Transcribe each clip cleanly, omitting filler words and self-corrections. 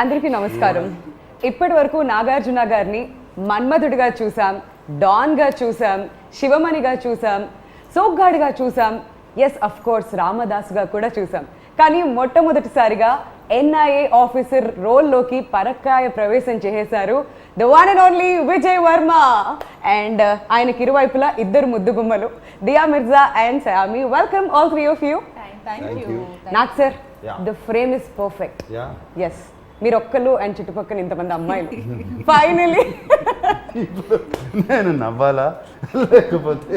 అందరికీ నమస్కారం. ఇప్పటి వరకు నాగార్జున గారిని మన్మధుడిగా చూసాం, డాన్గా చూసాం, శివమణిగా చూసాం, సోగ్గాడిగా చూసాం, ఎస్ అఫ్ కోర్స్ రామదాస్గా కూడా చూసాం. కానీ మొట్టమొదటిసారిగా ఎన్ఐఏ ఆఫీసర్ రోల్లోకి పరక్కాయ ప్రవేశం చేసేశారు the one and only Vijay Varma. And ఆయనకి ఇరువైపులా ఇద్దరు ముద్దుగుమ్మలు, Dia Mirza and Saiyami. Welcome all three of you. నాకు sir the frame is perfect. Yes, మీరు ఒక్కళ్ళు అండ్ చుట్టుపక్కల ఇంతమంది అమ్మాయిలు. ఫైనలీ నేను నవ్వాలా లేకపోతే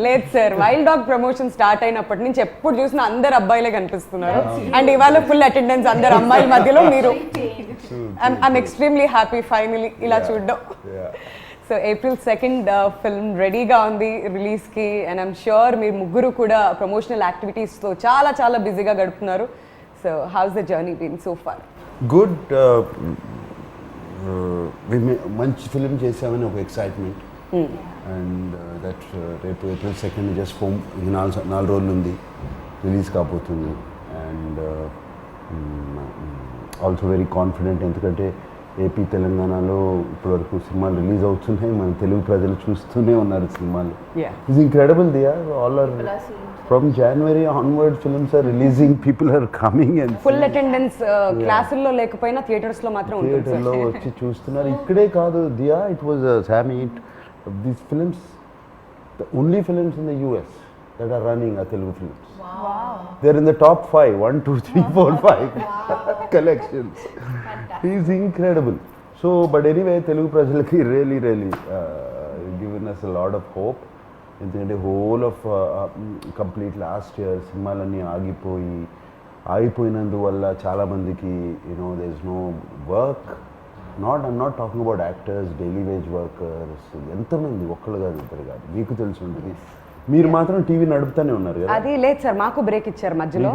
లేదు sir, wild dog promotion start అయినప్పటి నుంచి ఎప్పుడు చూసినా అందరు అబ్బాయిలే కనిపిస్తున్నారు. అండ్ ఇవాళ ఫుల్ అటెండెన్స్ అందరు అమ్మాయిల మధ్యలో మీరు. ఐఎమ్ ఎక్స్ట్రీమ్లీ హ్యాపీ ఫైనలీ ఇలా చూడడం. సో April 2nd ఫిల్మ్ రెడీగా ఉంది రిలీజ్కి. అండ్ ఐమ్ ష్యూర్ మీరు ముగ్గురు కూడా ప్రమోషనల్ యాక్టివిటీస్తో చాలా చాలా బిజీగా గడుపుతున్నారు. So how's the journey been so far? Good. మంచి ఫిలిం చేసామని ఒక ఎక్సైట్మెంట్. అండ్ దట్ రేపు April 2nd జస్ట్ హోమ్ 4 రోజులు ఉంది రిలీజ్ కాబోతుంది. అండ్ ఆల్సో వెరీ కాన్ఫిడెంట్, ఎందుకంటే ఏపీ తెలంగాణలో ఇప్పటివరకు సినిమాలు రిలీజ్ అవుతున్నాయి, మన తెలుగు ప్రజలు చూస్తూనే ఉన్నారు సినిమాలు. It's incredible Dia. All are from January onward films are releasing, people are coming and full attendance. క్లాసుల్లో లేకపోయినా థియేటర్స్లో మాత్రం ఉంటుంది. థియేటర్లో వచ్చి చూస్తున్నారు. ఇక్కడే కాదు దియా, ఇట్ వాజ్ సామీ, these films, the only films in the US that are running are Telugu films. Wow. They're in the top 5, 1, 2, 3, 4, 5 collections. He's incredible. So, but anyway, Telugu prajalaki really given us a lot of hope. ఎందుకంటే whole of complete last year సినిమాలన్నీ ఆగిపోయినందువల్ల చాలామందికి you know there is no work. I'm not talking about actors, daily wage workers, ఎంతమంది, ఒక్కళ్ళు కాదు ఇద్దరు కాదు, మీకు తెలిసి ఉంటుంది. మీరు మాత్రం టీవీ నడుపుతానే ఉన్నారు కదా? అది లేదు సార్, మాకు బ్రేక్ ఇచ్చారు మధ్యలో.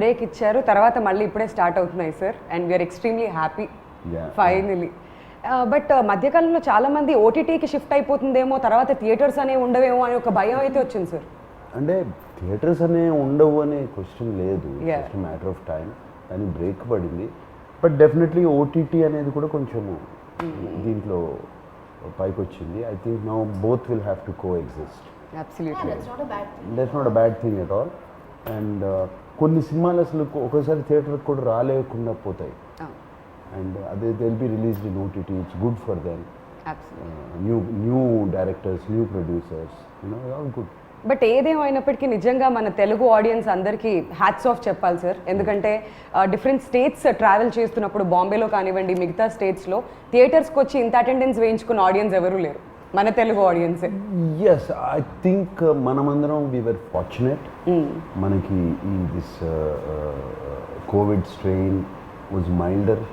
బ్రేక్ ఇచ్చారు, తర్వాత మళ్ళీ ఇప్పుడే స్టార్ట్ అవుతున్నాయి sir. And we are extremely happy finally. But మధ్యకాలంలో చాలా మంది ఓటీటీకి షిఫ్ట్ అయిపోతుందేమో, తర్వాత థియేటర్స్ అనేవి ఉండవేమో అని ఒక భయం అయితే వచ్చింది సార్. అంటే థియేటర్స్ అనే ఉండవు అనే క్వశ్చన్ లేదు, జస్ట్ మ్యాటర్ ఆఫ్ టైం. కానీ బ్రేక్ పడింది. బట్ డెఫినెట్లీ ఓటీటీ అనేది కూడా కొంచెము దీంట్లో పైకి వచ్చింది. I think now both will have to co exist. That's not a bad thing at all. And కొన్ని సినిమాలు అసలు ఒకసారి థియేటర్కి కూడా రాలేకుండా పోతాయి. And they'll be released in OTT. It's good for them. Absolutely. New directors, new producers, you know, all good. But ఏదేమైనప్పటికీ నిజంగా మన తెలుగు ఆడియన్స్ అందరికీ హ్యాట్స్ ఆఫ్ చెప్పాలి సార్. ఎందుకంటే డిఫరెంట్ స్టేట్స్ ట్రావెల్ చేస్తున్నప్పుడు, బాంబేలో కానివ్వండి మిగతా స్టేట్స్లో థియేటర్స్కి వచ్చి ఇంత అటెండెన్స్ వేయించుకున్న ఆడియన్స్ ఎవరూ లేరు, మన తెలుగు ఆడియన్సే. ఎస్, ఐ థింక్ మనమందరం వీ వర్ ఫార్చునేట్. మనకి ఈ this Covid strain was milder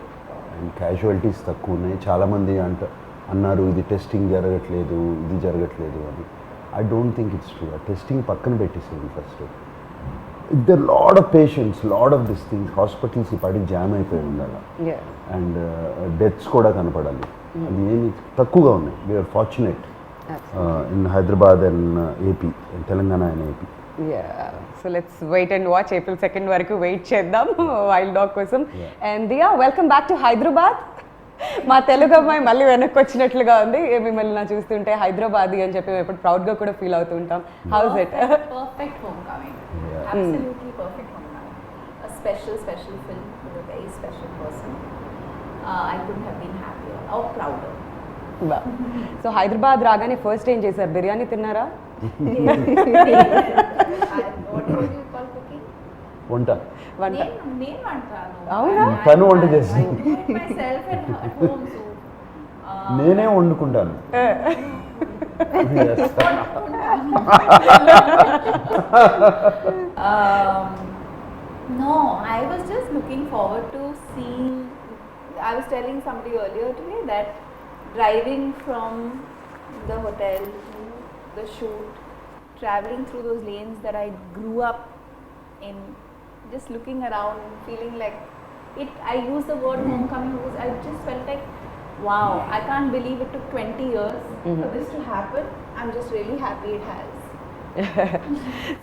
and casualties తక్కువ ఉన్నాయి. చాలామంది అన్నారు ఇది టెస్టింగ్ జరగట్లేదు, ఇది జరగట్లేదు అని. I don't think it's true. ఆ టెస్టింగ్ పక్కన పెట్టేసింది first. There lot of patients, lot of this things, hospitals ఈ పాటికి జామ్ అయిపోయి ఉండాలి. అండ్ డెత్స్ కూడా కనపడాలి. అది ఏమి తక్కువగా ఉన్నాయి. We are fortunate in Hyderabad and AP, Telangana and AP. So let's wait and watch. April 2nd వరకు వెయిట్ చేద్దాం వైల్డ్ డాగ్ కోసం. And Dia, welcome back to Hyderabad. మా తెలుగు అమ్మాయి మళ్ళీ వెనక్కి వచ్చినట్లుగా ఉంది. మిమ్మల్ని నా చూస్తుంటే హైదరాబాదీ అని చెప్పి ఎప్పుడు ప్రౌడ్గా కూడా ఫీల్ అవుతూ ఉంటాం. House it? Perfect homecoming. Absolutely perfect homecoming. A special film with a very special person. I couldn't have been happier or prouder. So Hyderabad రాగానే ఫస్ట్ ఏం చేశారు? బిర్యానీ తిన్నారా? వంట అవునా? తను వంట చేస్తాను, నేనే వండుకుంటాను. No, I was just looking forward to seeing. I was telling somebody earlier today that driving from the hotel to the shoot, traveling through those lanes that I grew up in, just looking around, feeling like it. I use the word homecoming because I just felt like, wow, I can't believe it took 20 years for this to happen. I'm just really happy it has.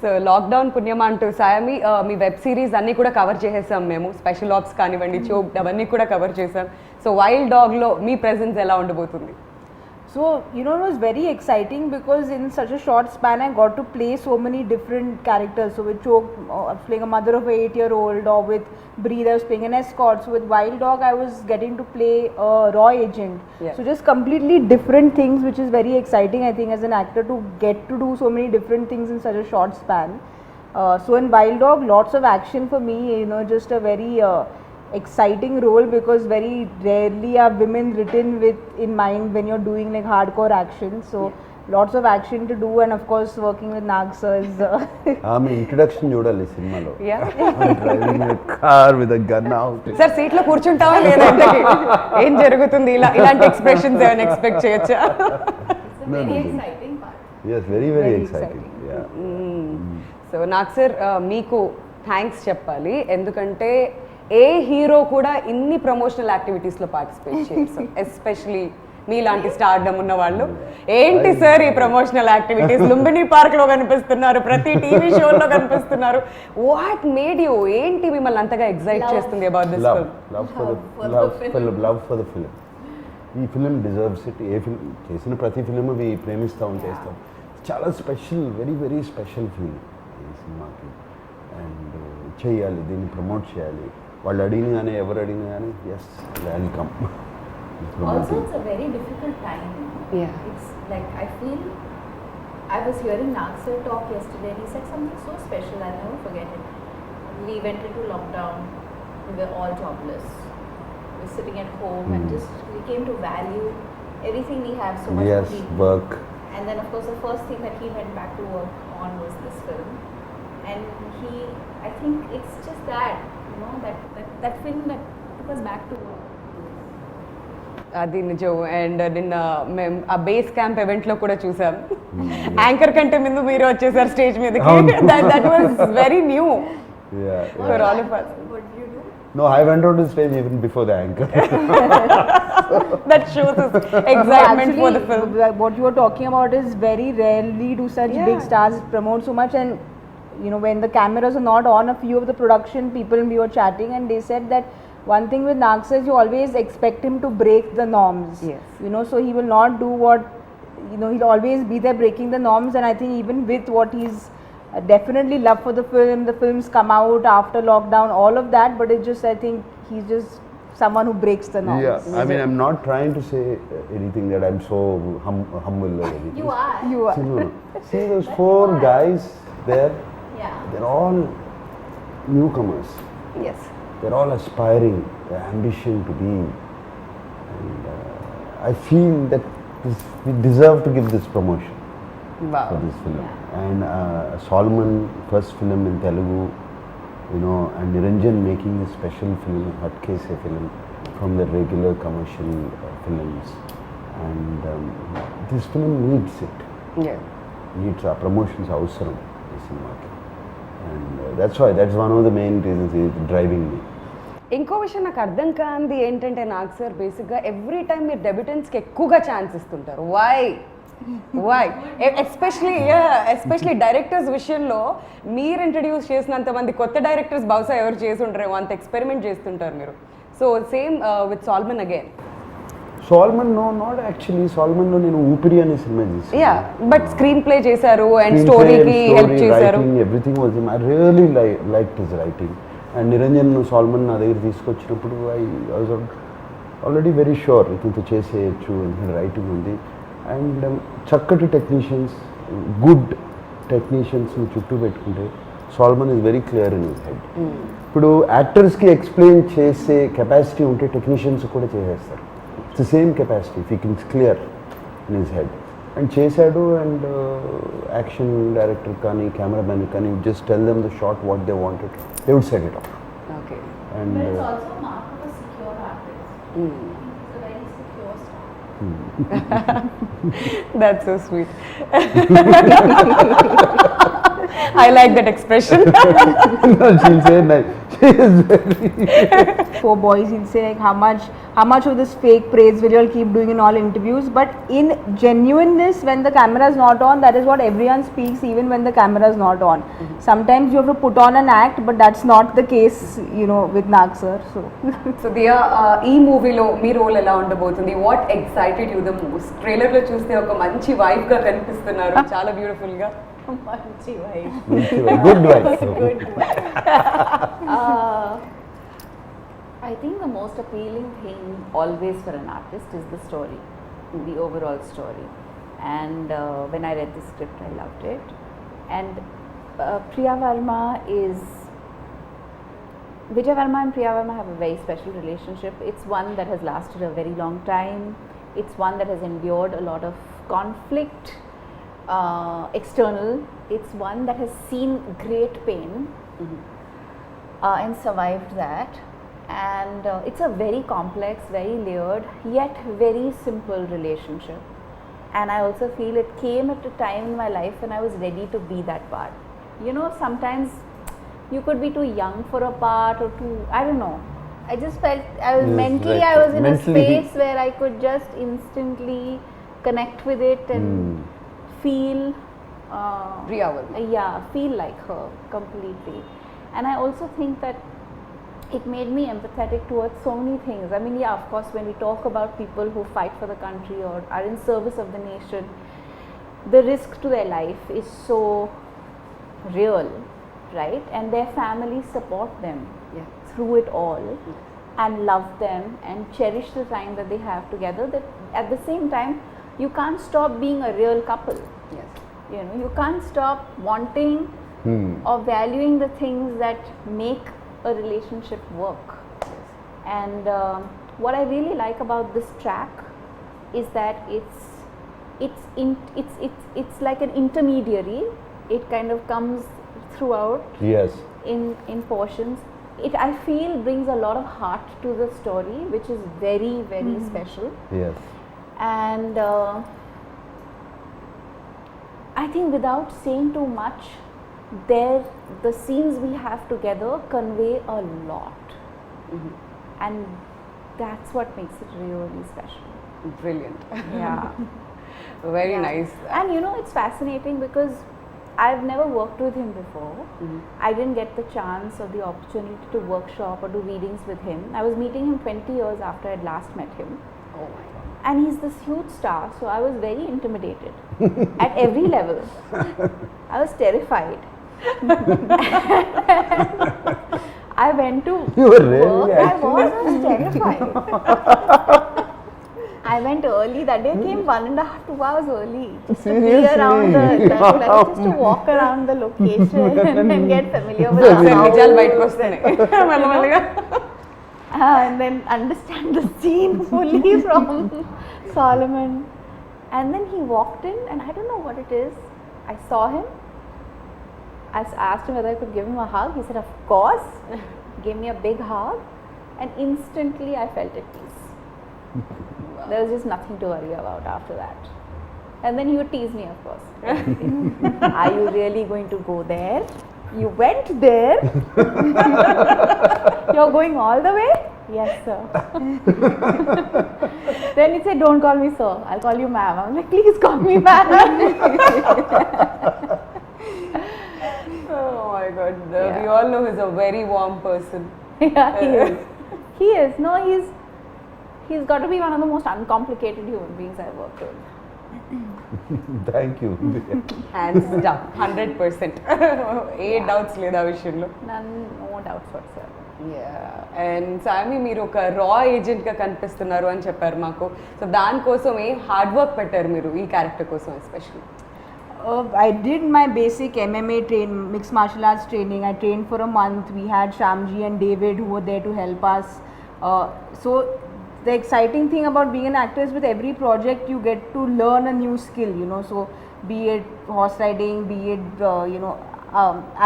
So lockdown పుణ్యమా అంటూ సాయమి మీ web series అన్నీ కూడా cover చేసేసాం మేము, special apps కానివ్వండి, chop అవన్నీ కూడా cover చేసాం. సో వైల్డ్ డాగ్లో మీ ప్రెజెన్స్ ఎలా ఉండబోతుంది? So, you know, it was very exciting because in such a short span I got to play so many different characters. So with Chok, I was playing a mother of an 8-year-old, or with Breathe I was playing an escort. So with Wild Dog I was getting to play a raw agent. Yeah. So just completely different things, which is very exciting, I think, as an actor, to get to do so many different things in such a short span. So in Wild Dog, lots of action for me, you know, just a very exciting role, because very rarely are women written with in mind when you're doing like hardcore action. So lots of action to do, and of course working with Nag sir is ఆమె introduction చూడాలి సినిమాలో, Yeah. Driving car with a gun out. Sir సీట్లో కూర్చుంటావా లేదా? ఇంతకీ ఏం జరుగుతుంది? ఇలాంటి expressions ఏమైనా ఎక్స్పెక్ట్ చేయొచ్చా? It's a No, very no, no. exciting part. Yes, very very Very exciting. Yeah. So నాకు సార్ మీకు థ్యాంక్స్ చెప్పాలి, ఎందుకంటే ఏ హీరో కూడా ఇన్ని ప్రమోషనల్ యాక్టివిటీస్లో పార్టిసిపేట్ చేయరు, ఎస్పెషలీ మీలాంటి స్టార్డమ్ ఉన్న వాళ్ళు. ఏంటి సార్ ఈ ప్రమోషనల్ యాక్టివిటీస్? లుంబిని పార్క్లో కనిపిస్తున్నారు, ప్రతి టీవీ షోలో కనిపిస్తున్నారు. వాట్ మేడ్ యూ, ఏంటి మిమ్మల్ని అంతగా ఎగ్జైట్ Love. చేస్తుంది about this Love, film? love for Love for the the love film. for love for the film. ఈ film deserves it. A film చేసిన ప్రతి ఫిలిం అవి ప్రేమిస్తాం, చేస్తాం. చాలా special, very very special feel ఈ సినిమాకి. అండ్ చేయాలి, దీన్ని ప్రమోట్ చేయాలి. వాళ్ళు అడిగిన కానీ ఎవరు అడిగిన కానీ yes welcome. Also, it's a very difficult time. Yeah. It's like, I feel, I was hearing Nag sir talk yesterday, and he said something so special, I'll never forget it. We went into lockdown, we were all jobless. We were sitting at home and just, we came to value everything we have so much. Yes, more deeply. work. And then, of course, the first thing that he went back to work on was this film. And he, I think it's just that, you know, that film that took us back to work. అది నిజం. And నిన్న మేము ఆ base camp ఈవెంట్లో కూడా చూసాం, anchor కంటే ముందు మీరు వచ్చేసారు స్టేజ్ మీదకి. అవును. That was very new Yeah, for yeah. all of us. What did you do? No, I went on the stage even before the anchor. That shows us excitement for the film. What you are talking about is very rarely do such Yeah. big stars promote so much. And you know, when the cameras are not on, a few of the production people, we were chatting, and they said that one thing with Nag sir is you always expect him to break the norms. Yes. You know, so he will not do what, you know, he'll always be there breaking the norms. And I think even with what he's definitely love for the film, the films come out after lockdown, all of that, but it's just, I think he's just someone who breaks the norms. Yeah, I mean, I'm not trying to say anything that I'm so humble or anything. You are. You are. See, no, no. See those four guys there, Yeah. they're all newcomers. Yes. They're all aspiring, their ambition to be. And I feel that we deserve to give this promotion Wow. for this film. And Solomon, first film in Telugu, you know, and Niranjan making this special film, Hatkese film, from the regular commercial films. And this film needs it. Yeah. Needs our promotions అవసరం ఈ సినిమాకి. And that's one of the main reasons is driving me. ఇంకో విషయం నాకు అర్థం కానిది ఏంటంటే Nag sir బేసిక్గా ఎవ్రీ టైం మీరు డెబ్యూటెంట్స్కి ఎక్కువగా ఛాన్స్ ఇస్తుంటారు. వై ఎస్పెషలీ డైరెక్టర్స్ విషయంలో మీరు ఇంట్రడ్యూస్ చేసినంత మంది కొత్త డైరెక్టర్స్ బహుశా ఎవరు చేసి ఉంటారేమో, అంత ఎక్స్పెరిమెంట్ చేస్తుంటారు మీరు. So same with Solomon again. Solomon not actually. సాల్మన్లో నేను ఊపిరి అనే cinema yeah, but screenplay చేశారు అండ్ స్టోరీకి హెల్ప్ చేశారు. Everything was I really like his writing. And Niranjan Solomon నా దగ్గర తీసుకొచ్చినప్పుడు I was already very sure ఇతనితో చేసేయచ్చు, రైటింగ్ ఉంది. అండ్ చక్కటి టెక్నీషియన్స్, గుడ్ టెక్నీషియన్స్ని చుట్టూ పెట్టుకుంటే Solomon is very clear in his head. ఇప్పుడు యాక్టర్స్కి ఎక్స్ప్లెయిన్ చేసే కెపాసిటీ ఉంటే టెక్నీషియన్స్ కూడా చేసేస్తారు. It's the same capacity if you can clear in his head. And చేశాడు. అండ్ యాక్షన్ డైరెక్టర్ కానీ కెమెరామెన్ కానీ just tell them the shot what they wanted, they would set it off. Okay. And But it's also a mark of a secure artist. It's a very secure star. That's so sweet. I like that expression. she'll say like, she is very Four boys, he'll say like how much of this fake praise will you all keep doing in all interviews, but in genuineness, when the camera is not on, that is what everyone speaks, even when the camera is not on. Sometimes you have to put on an act, but that's not the case, you know, with Nag sir. So so Dia ఈ మూవీలో మీ role ఎలా ఉండబోతుంది? What excited you the most? Trailer లో చూస్తే ఒక మంచి wife గా కనిపిస్తున్నారు, చాలా బ్యూటిఫుల్ గా. Manchi vibe. Good wife. I think the most appealing thing always for an artist is the story, the overall story. And when I read the script, I loved it. And Priya Verma is Vijay Verma and Priya Verma have a very special relationship. It's one that has lasted a very long time. It's one that has endured a lot of conflict, external. It's one that has seen great pain and survived that. And it's a very complex, very layered, yet very simple relationship. And I also feel it came at a time in my life when I was ready to be that part. You know, sometimes you could be too young for a part or too, I don't know. I just felt I was Yes, mentally, right. I was in Mentally. a space where I could just instantly connect with it and feel, Priya Varma. yeah, feel like her completely. And I also think that it made me empathetic towards so many things. I mean, yeah, of course, when we talk about people who fight for the country or are in service of the nation, the risk to their life is so real, right? And their families support them through it all and love them and cherish the time that they have together. That at the same time, you can't stop being a real couple. Yes. You know, you can't stop wanting or valuing the things that make a relationship work. And what I really like about this track is that it's like an intermediary. It kind of comes throughout Yes. in portions. It, I feel, brings a lot of heart to the story, which is very, very special. Yes. And I think without saying too much, the scenes we have together convey a lot. And that's what makes it really special. Brilliant. Yeah. Very Yeah. nice. And you know, it's fascinating because I've never worked with him before. I didn't get the chance or the opportunity to workshop or do readings with him. I was meeting him 20 years after I'd last met him. Oh my god. And he's this huge star, so I was very intimidated at every level. I was terrified. I went to You were really work. I actually? was terrified. I went early that day. Came 1.5 to 2 hours early just to be around the just to walk around the location and get familiar with the నిజాలు house బయటకు వస్తున్నాయి మెల్లమెల్లగా. and then understand the scene fully from Solomon. And then he walked in, and I don't know what it is. I saw him. I asked him whether I could give him a hug. He said, "Of course." Gave me a big hug, and instantly I felt at peace. There was just nothing to worry about after that. And then he would tease me, of course. Are you really going to go there? You went there? You're going all the way? Yes, sir. Then he said, don't call me sir, I'll call you ma'am. I'm like, please call me ma'am. Oh my god. We Yeah. all know he's a very warm person. Yeah, he is. He is. No, he's got to be one of the most uncomplicated human beings I've worked with. Thank you. Hands down. 100%. A doubts లేదు ఆ విషయంలో. None, no doubts whatsoever. And సామి మీరు ఒక రా ఏజెంట్గా కనిపిస్తున్నారు అని చెప్పారు మాకు. సో దానికోసం ఏ హార్డ్ వర్క్ పెట్టారు మీరు ఈ క్యారెక్టర్ కోసం especially? I did my basic MMA mixed martial arts training. I trained for a month. We had Shamji and David who were there to help us. So the exciting thing about being an actor is with every project you get to learn a new skill, you know. So be it horse riding, be it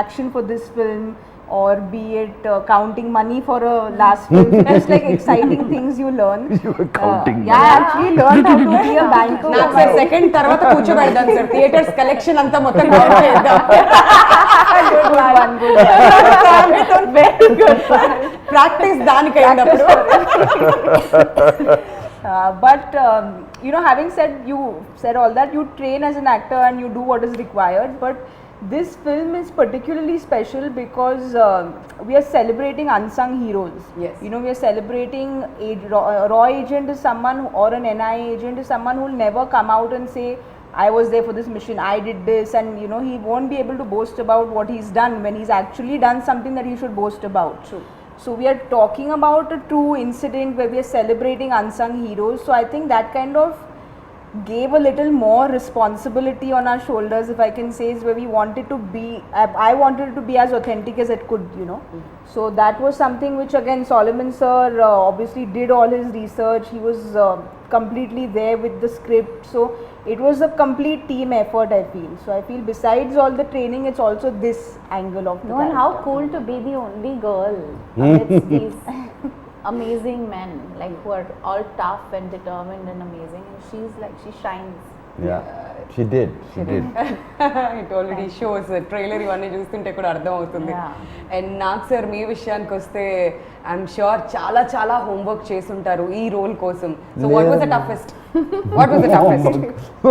action for this film, or be it counting money for a last film. Just like exciting things you learn. You were counting Yeah, I actually learned how to be a banker. నాకు sir second తర్వాత కూర్చోబెడదాం sir theatres collection అంతా మొత్తం count చేద్దాం Good one, good one. Very good one. Practice దానికైనప్పుడు But you know, having said all that, you train as an actor and you do what is required. But this film is particularly special because we are celebrating unsung heroes. Yes. You know, we are celebrating raw agent is someone or an NI agent is someone who will never come out and say, I was there for this mission, I did this, and you know, he won't be able to boast about what he's done when he's actually done something that he should boast about. True. So we are talking about a true incident where we are celebrating unsung heroes. So I think that kind of gave a little more responsibility on our shoulders, if I can say, is where we wanted to be. I wanted it to be as authentic as it could, you know. So that was something which again Solomon sir obviously did all his research. He was completely there with the script. So it was a complete team effort, I feel. So I feel besides all the training, it's also this angle of the No, and how character. cool to be the only girl amidst these amazing men, like who are all tough and determined and amazing, and she's like, she shines. Yeah, she did. It already shows trailer ఇవన్నీ చూస్తుంటే కూడా అర్థం అవుతుంది Yeah. And నాకు sir మీ విషయానికి వస్తే I'm sure చాలా చాలా హోంవర్క్ చేసుంటారు ఈ రోల్ కోసం so what was the toughest what was the toughest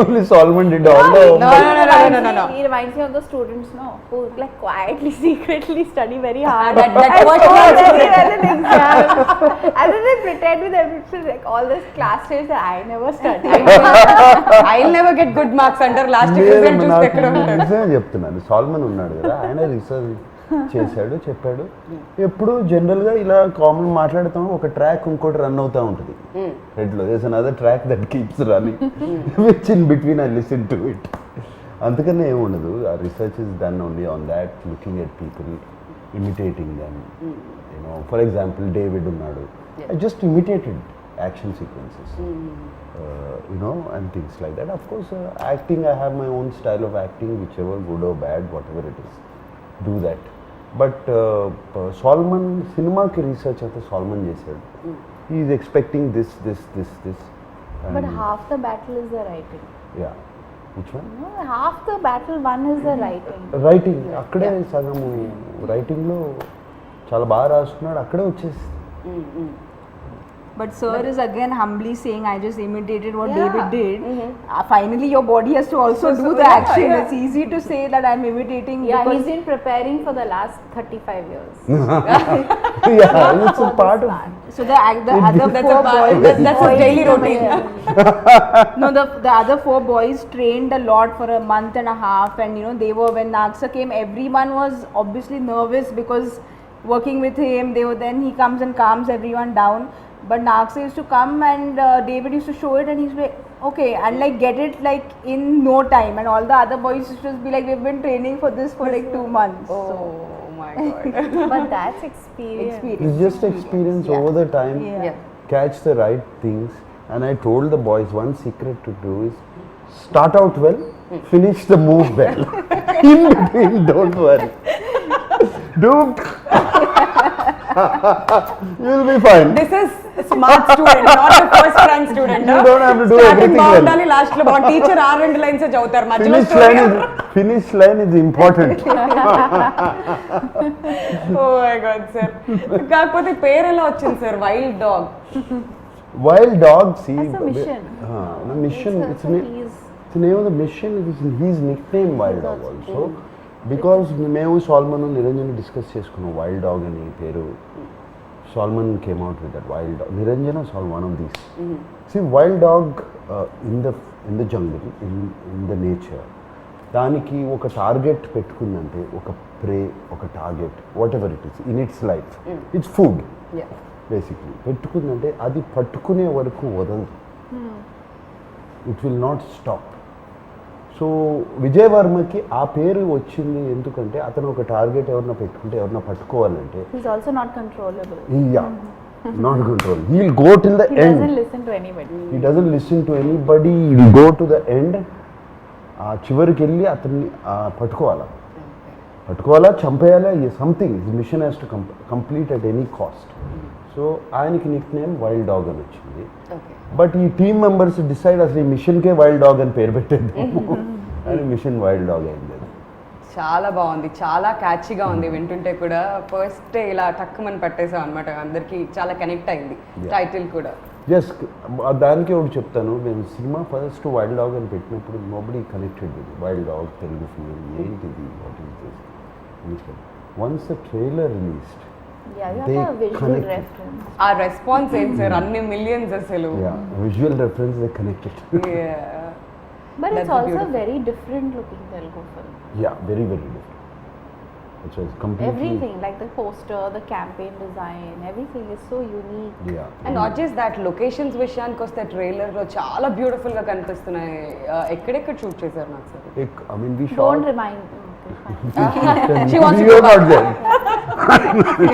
Only Solomon did all the No, homework. no. He reminds me of the students, no, who like quietly, secretly study very hard. That and was score not very student. well in exams. And then they pretend with everything, like all this class tests that I never studied. I never get good marks అంటారు last లేదు, result చూస్తే ఎక్కడ నాకు ఉంటారు నిజంగా చెప్తున్నాను. Salmon ఉన్నాడు కదా, ఆయన రీసెర్చ్ చేశాడు, చెప్పాడు. ఎప్పుడు జనరల్గా ఇలా కామన్ మాట్లాడుతాం, ఒక ట్రాక్ ఇంకోటి రన్ అవుతూ ఉంటుంది హెడ్లో. There's another track that keeps running which in between I listen to it. అందుకనే ఏముండదు. ఆ research is done only on that, looking at people, imitating them. You know, for example David ఉన్నాడు, I just imitated action sequences. You know, and things like that. Of course, acting, I have my own style of acting, whichever good or bad, whatever it is, do that. But Solomon, cinema ki research ante Solomon chesaadu. He is expecting this. But and- half the battle is the writing. Yeah. Which one? No, half the battle one is the writing. Writing అక్కడే సగము రైటింగ్లో చాలా బాగా రాస్తున్నాడు, అక్కడే వచ్చేసి. But sir is again humbly saying, I just imitated what Yeah. David did. Finally, your body has to also do the action. It's easy to say that I'm imitating. Yeah, because he's been preparing for the last 35 years. Yeah, it's a part of. so the other That's four a part- boys. that's a daily routine. No, the other four boys trained a lot for a month and a half, and you know, they were, when Naksa came, everyone was obviously nervous because working with him, then he comes and calms everyone down. But Naksa used to come and David used to show it, and he's like, okay, and like get it like in no time, and all the other boys used to just be like, we've been training for this for like 2 months. So, Oh my god. But that's experience. experience. It's just experience Yeah. over the time. Yeah. Catch the right things. And I told the boys, one secret to do is start out well, finish the move well. In between, don't worry. Do. You'll be fine. This is smart student, not the first rank student. You don't have to do everything well. బాగుండాలి last లో బాగుంది. Teacher 6 lines చదువుతారు మధ్యలో Finish line is important. Oh my god sir. కాకపోతే పేరు ఎలా వచ్చింది sir, wild dog? Wild dog, see. That's a mission. The mission. It's He's the name of the mission. It is his nickname, Wild Dog also. Because మేము Solomon Niranjan discuss చేసుకున్నాం wild dog అని పేరు. Solomon came out with that wild dog. Niranjan సాల్ one of these. See wild dog in the jungle, in the nature, దానికి ఒక target పెట్టుకుందంటే, ఒక prey, ఒక target, whatever it is in its life, its food basically పెట్టుకుందంటే అది పట్టుకునే వరకు వదలదు. It will not stop. So Vijay వర్మకి ఆ పేరు వచ్చింది ఎందుకంటే అతను ఒక టార్గెట్ ఎవరన్నా పెట్టుకుంటే, ఎవరన్నా పట్టుకోవాలంటే, he's also not controllable. Not control, he will go till the He end. doesn't listen to anybody. He doesn't listen to anybody, he will go to the end. ఆ చివరికి వెళ్ళి అతన్ని పట్టుకోవాలి. పట్టుకోవాలా చంపేయాలా something mission has to complete at any cost. So ఆయనకి nickname wild dog అని వచ్చింది. ఓకే. బట్ ఈ టీమ్ మెంబర్స్ డిసైడ్ అసలు ఈ మిషన్కే వైల్డ్ డాగ్ అని పేరు పెట్టేద్దాము అని మిషన్ వైల్డ్ డాగ్ అయింది. చాలా బాగుంది, చాలా క్యాచీగా ఉంది, వింటుంటే కూడా ఫస్ట్ ఇలా టక్కుమని పట్టేసాం అనమాట, అందరికి చాలా కనెక్ట్ అయింది టైటిల్ కూడా. ఎస్, దానికి ఒకటి చెప్తాను, నేను సినిమా ఫస్ట్ వైల్డ్ డాగ్ అని పెట్టినప్పుడు nobody connected with wild dog Telugu film ఏంటిది, what is this. Once the trailer released Yeah, you they have a visual connected. reference. ఆ రెస్పాన్స్ ఏంటి సార్, అన్ని మిలియన్స్ అసలు. Visual reference they connected. But That's it's the also beautiful. very different looking Telugu film. Yeah, very very different. It was completely. Everything, like the poster, the campaign design, everything is so unique. Yeah. And not just that, locations విషయానికి వస్తే ట్రైలర్లో చాలా బ్యూటిఫుల్గా కనిపిస్తున్నాయి. ఎక్కడెక్కడ shoot చేశారు నాకు sir? I mean, we Don't shot. remind me. Okay, fine. She wants to You're go not there.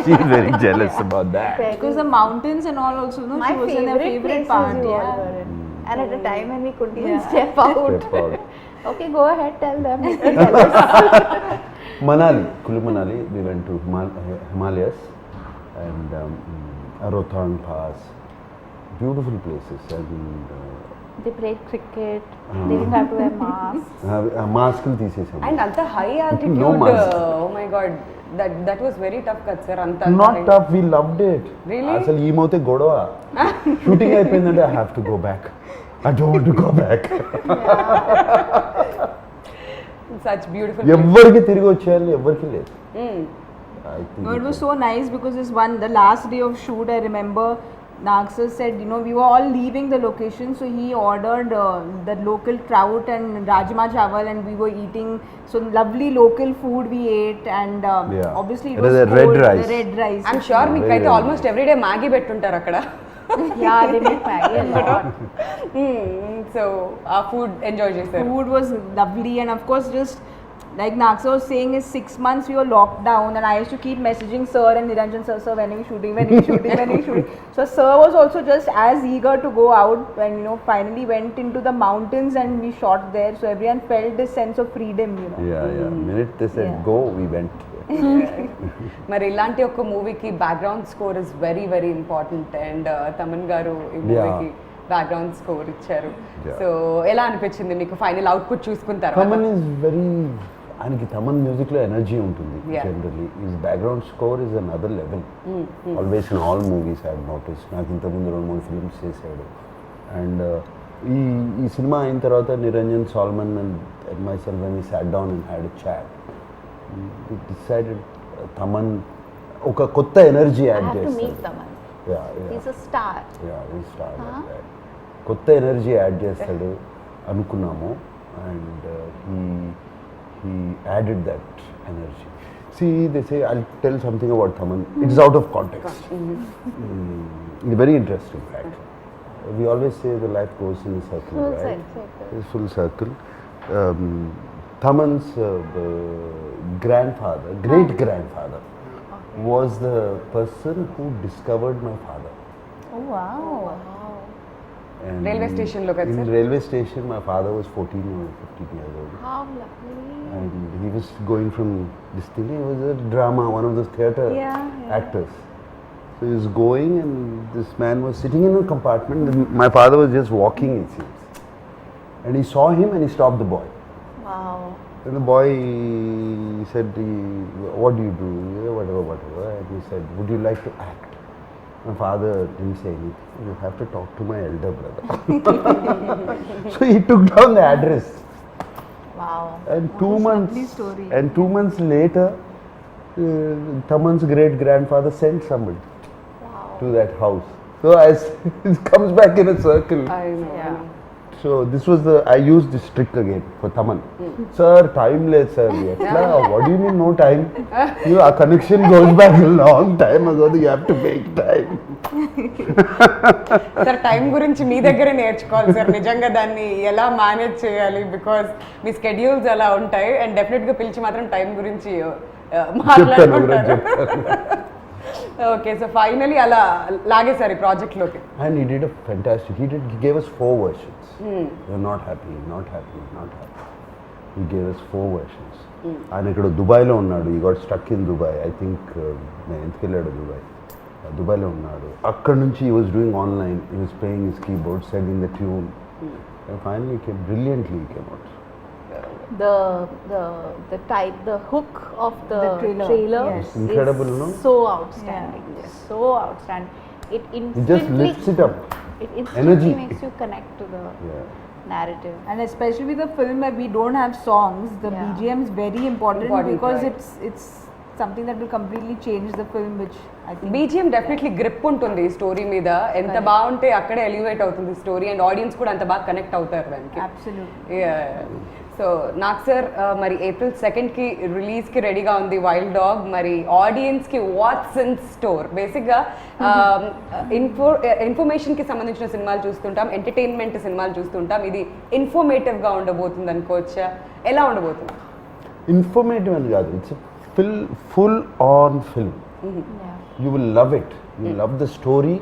She's very jealous about that. Because the mountains and all also, no, My she was in her favorite places part. you all Yeah. were in. And at a time when we couldn't even step out. Step out. Okay, go ahead, tell them. Tell us. Manali, Kulu Manali, we went to Himalayas and Rohtang Pass, beautiful places, and They played cricket. They didn't have to wear masks. మాస్కులు తీసేసాము. And అంత high No altitude, mask. Oh my god, that was very tough కదా sir. అంత not tough, we loved it. Really? అసలు ఏమవుతే గొడవ, shooting అయిపోయిందంటే I have to go back, I don't want to go back. Such beautiful. ఎవ్వరికి తిరిగి వచ్చేయాలి, ఎవ్వరికి లేదు. I think No, it was so nice because the last day of shoot, I remember Nag sir said, you know, we were all leaving the location, so he ordered the local trout and rajma chawal, and we were eating some lovely local food we ate, and Yeah. obviously it It was was a red cold, rice. the red rice. I'm sure Very, మీకైతే very almost everyday Maggi పెట్టుంటారు అక్కడ. Yeah, they make Maggie a lot. So ఆ food enjoy చేశారు. Food was lovely, and of course just like Naksa was saying, is 6 months we were locked down, and I used to keep messaging sir and Niranjan sir, when are we shooting, when are we shooting, when are we shooting. So sir was also just as eager to go out when, you know, finally went into the mountains and we shot there, so everyone felt this sense of freedom, you know. yeah. Minute they said Yeah. go, we went. మరి ఇలాంటి ఒక మూవీకి background score is very very important, and Thaman గారు ఈ Yeah. మూవీకి background score ఇచ్చారు. Yeah. So ఎలా అనిపించింది మీకు ఫైనల్ అవుట్పుట్ చూసుకున్న తర్వాత? తమన్ ఈజ్ వెరీ, ఆయనకి తమన్ మ్యూజిక్లో ఎనర్జీ ఉంటుంది. Yeah. Generally is background score is another level. Always in all movies I notice. నాకు ఇంతకుముందు 2-3 ఫిల్మ్స్ చేశాడు. అండ్ ఈ సినిమా అయిన తర్వాత Niranjan Solomon and myself when we sat down and had a chat, we decided Thaman ఒక కొత్త energy I had have to meet చేస్తాడు. Taman. Yeah. He's a star. కొత్త ఎనర్జీ యాడ్ చేస్తాడు అనుకున్నాము, and he added that energy. See, they say, I'll tell something about Taman. It's out of context. It's very interesting fact. We always say the life goes in a circle, Full right? circle. It's full circle. Taman's grandfather, great grandfather, was the person who discovered my father. Oh wow. And Railway station lo kada, in sir? railway station, my father was 14 or 15 years old. How lovely. And he was going from this thing, he was a drama, one of those theatre Yeah. actors. So he was going, and this man was sitting in a compartment, and my father was just walking, it seems. And he saw him and he stopped the boy. Wow. And the boy said, what do you do? Yeah, whatever. And he said, would you like to act? My father didn't say anything. You have to talk to my elder brother. So he took down the address. Wow. And lovely story. 2 months later, Taman's great grandfather sent somebody Wow. to that house. So as it comes back in a circle. I know. Yeah. So this was I used this trick again for Taman. Sir, time late, sir. Etla, what do you mean no time? Our connection goes back a long time ago. You have to make time. Sir time గురించి మీ దగ్గరే నేర్చుకోవాలి sir, నిజంగా దాన్ని ఎలా manage చేయాలి, because me schedules అలా ఉంటాయి, and డెఫినెట్గా పిలిచి మాత్రం టైం గురించి మాట్లాడుకుంటారు. ఓకే, సో ఫైనలీ అలా లాగేసారు ఈ ప్రాజెక్ట్లోకి. And he did a fantastic. He gave us 4 versions. We're not happy, not happy, not happy. he gave us 4 versions. ఆయన ఇక్కడ దుబాయ్లో ఉన్నాడు, ఈ got stuck in Dubai. I think నేను ఎందుకు వెళ్ళాడు దుబాయ్లో ఉన్నాడు. అక్కడ నుంచి he was doing online, he was playing his keyboard, setting the tune, and finally he came brilliantly, he came out. The hook of the trailer. trailer Yes. Incredible, is no? so outstanding. Yes. So outstanding. It It just instantly lifts it up. It instantly Energy. makes you connect to the Yeah. narrative. And especially with a film where we don't have songs, the Yeah. BGM is very important, Important, because right. it's something that will completely change the film, which I think BGM definitely grip ఉంటుంది ఈ story మీద. ఎంత Correct. బాగుంటే అక్కడే elevate అవుతుంది story, and audience కూడా అంత బాగా కనెక్ట్ అవుతారు దానికి. absolutely. సో నాకు సార్ మరి April 2nd రిలీజ్కి రెడీగా ఉంది వైల్డ్ డాగ్. మరి ఆడియన్స్కి వాట్స్ ఇన్ స్టోర్? బేసిక్గా ఇన్ఫర్మేషన్కి సంబంధించిన సినిమాలు చూస్తుంటాం, ఎంటర్టైన్మెంట్ సినిమాలు చూస్తుంటాం. ఇది ఇన్ఫర్మేటివ్గా ఉండబోతుంది అనుకోవచ్చా? ఎలా ఉండబోతుంది? ఇన్ఫర్మేటివ్ అని కాదు, it's full on film. Yeah. You will love it, you love the story.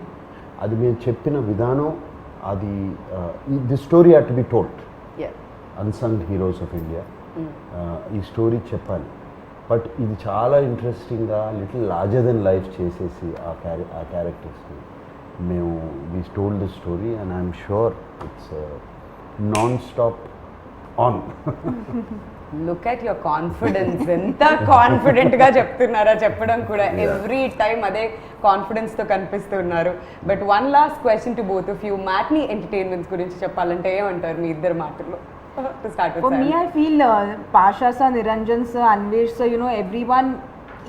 అది మేము చెప్పిన విధానం, అది the story had to be told. Unsung heroes of India, ఈ స్టోరీ చెప్పాలి. బట్ ఇది చాలా ఇంట్రెస్టింగ్గా లిటిల్ లార్జర్ దెన్ లైఫ్ చేసేసి ఆ క్యారెక్టర్స్ని మేము we told the story, and I'm sure it's non stop on. Look at your confidence. ఎంత కాన్ఫిడెంట్గా చెప్తున్నారా చెప్పడం కూడా. ఎవ్రీ టైమ్ అదే కాన్ఫిడెన్స్తో కనిపిస్తున్నారు. But one last question to both of you, matinee entertainments గురించి చెప్పాలంటే ఏమంటారు మీ ఇద్దరు మాటల్లో? To start with For me, Sam. I feel Pasha sir, Niranjan sir, Anvesh sir, you know, everyone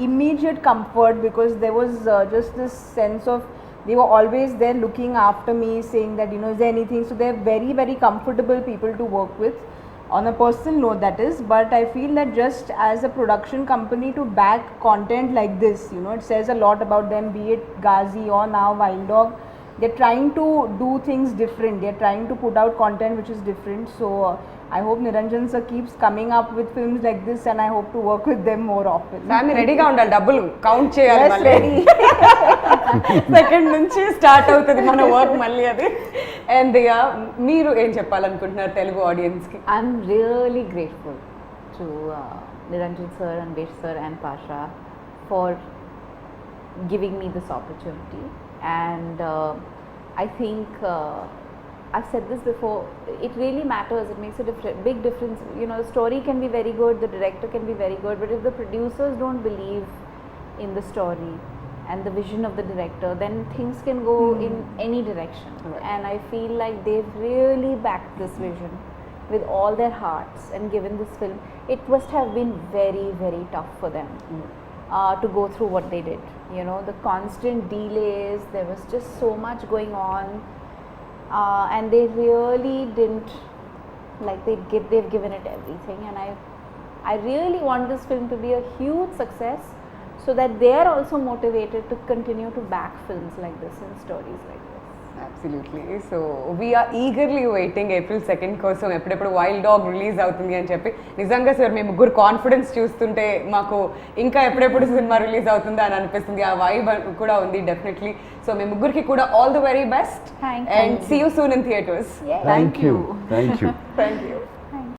immediate comfort, because there was just this sense of they were always there looking after me, saying that, you know, is there anything. So they're very, very comfortable people to work with on a personal note, that is. But I feel that just as a production company to back content like this, you know, it says a lot about them, be it Ghazi or now Wild Dog. They're trying to do things different. They're trying to put out content which is different. So I hope Niranjan sir keeps coming up with films like this, and I hope to work with them more often. Family రెడీగా ఉండాలి, డబ్బులు count చేయాలి. Yes, మళ్ళీ ready. Second నుంచి start అవుతుంది మన work మళ్ళీ అది. అండ్ మీరు ఏం చెప్పాలనుకుంటున్నారు తెలుగు ఆడియన్స్కి? I'm really grateful to Niranjan sir, Anvesh sir and Pasha for giving me this opportunity. And I think I've said this before, it really matters. It makes a big difference. You know, the story can be very good, the director can be very good, but if the producers don't believe in the story and the vision of the director, then things can go in any direction. Right. And I feel like they've really backed this vision with all their hearts and given this film. It must have been very, very tough for them to go through what they did. You know, the constant delays, there was just so much going on, and they really didn't, like, they've given it everything. And I really want this film to be a huge success, so that they are also motivated to continue to back films like this and stories like this. Absolutely. So we are eagerly waiting April 2nd కోసం, ఎప్పుడెప్పుడు wild dog release అవుతుంది అని చెప్పి. నిజంగా sir మీ ముగ్గురు confidence చూస్తుంటే మాకు ఇంకా ఎప్పుడెప్పుడు సినిమా రిలీజ్ అవుతుందా అని అనిపిస్తుంది. ఆ వైబ్ కూడా ఉంది డెఫినెట్లీ. సో మీ ముగ్గురికి కూడా all the very best, Thank and you. See you soon in theatres. Yeah. Thank you. Thank you.